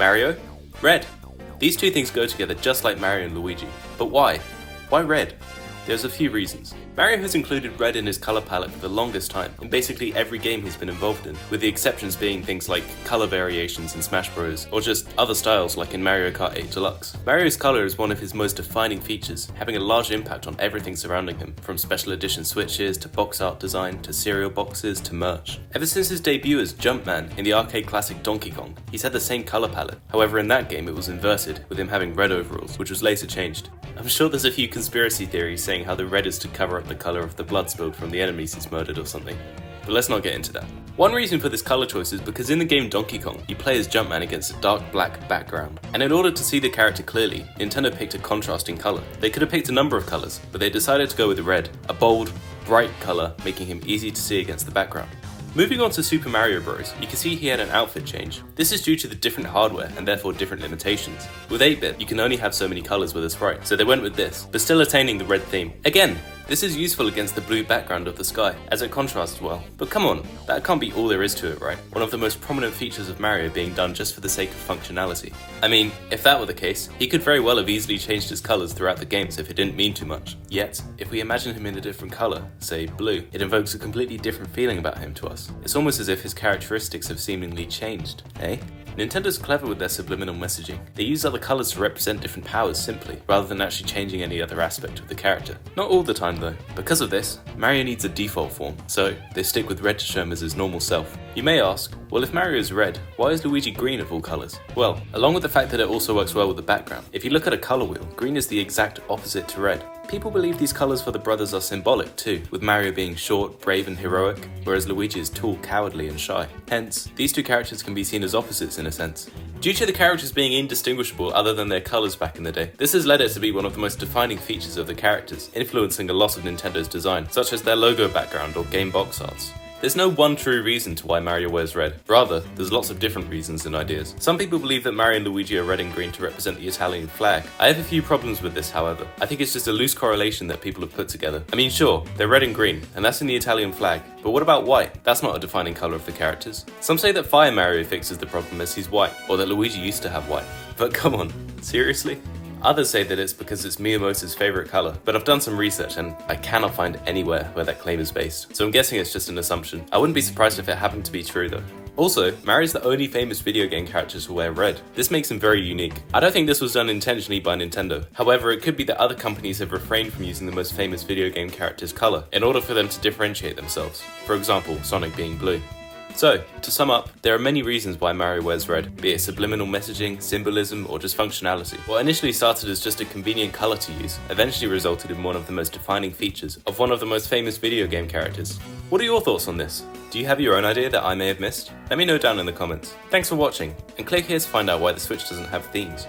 Mario? Red. These two things go together just like Mario and Luigi. But why? Why red? There's a few reasons. Mario has included red in his color palette for the longest time in basically every game he's been involved in, with the exceptions being things like color variations in Smash Bros, or just other styles like in Mario Kart 8 Deluxe. Mario's color is one of his most defining features, having a large impact on everything surrounding him, from special edition switches to box art design to cereal boxes to merch. Ever since his debut as Jumpman in the arcade classic Donkey Kong, he's had the same color palette. However, in that game it was inverted, with him having red overalls, which was later changed. I'm sure there's a few conspiracy theories saying how the red is to cover up the colour of the blood spilled from the enemies he's murdered or something, but let's not get into that. One reason for this colour choice is because in the game Donkey Kong, you play as Jumpman against a dark black background, and in order to see the character clearly, Nintendo picked a contrasting colour. They could have picked a number of colours, but they decided to go with red, a bold, bright colour making him easy to see against the background. Moving on to Super Mario Bros, you can see he had an outfit change. This is due to the different hardware and therefore different limitations. With 8-bit, you can only have so many colours with a sprite, so they went with this, but still attaining the red theme. Again, this is useful against the blue background of the sky, as it contrasts well. But come on, that can't be all there is to it, right? One of the most prominent features of Mario being done just for the sake of functionality. I mean, if that were the case, he could very well have easily changed his colours throughout the games if it didn't mean too much. Yet, if we imagine him in a different colour, say blue, it evokes a completely different feeling about him to us. It's almost as if his characteristics have seemingly changed, eh? Nintendo's clever with their subliminal messaging. They use other colours to represent different powers simply, rather than actually changing any other aspect of the character. Not all the time though. Because of this, Mario needs a default form, so they stick with red to show him as his normal self. You may ask, well if Mario is red, why is Luigi green of all colours? Well, along with the fact that it also works well with the background, if you look at a colour wheel, green is the exact opposite to red. People believe these colours for the brothers are symbolic too, with Mario being short, brave and heroic, whereas Luigi is tall, cowardly and shy. Hence, these two characters can be seen as opposites in a sense. Due to the characters being indistinguishable other than their colours back in the day, this has led it to be one of the most defining features of the characters, influencing a lot of Nintendo's design, such as their logo background or game box arts. There's no one true reason to why Mario wears red. Rather, there's lots of different reasons and ideas. Some people believe that Mario and Luigi are red and green to represent the Italian flag. I have a few problems with this, however. I think it's just a loose correlation that people have put together. I mean, sure, they're red and green, and that's in the Italian flag, but what about white? That's not a defining colour of the characters. Some say that Fire Mario fixes the problem as he's white, or that Luigi used to have white. But come on, seriously? Others say that it's because it's Miyamoto's favourite colour, but I've done some research and I cannot find anywhere where that claim is based, so I'm guessing it's just an assumption. I wouldn't be surprised if it happened to be true though. Also, Mario's the only famous video game character to wear red. This makes him very unique. I don't think this was done intentionally by Nintendo. However, it could be that other companies have refrained from using the most famous video game character's colour in order for them to differentiate themselves. For example, Sonic being blue. So, to sum up, there are many reasons why Mario wears red, be it subliminal messaging, symbolism, or just functionality. What initially started as just a convenient colour to use, eventually resulted in one of the most defining features of one of the most famous video game characters. What are your thoughts on this? Do you have your own idea that I may have missed? Let me know down in the comments. Thanks for watching, and click here to find out why the Switch doesn't have themes.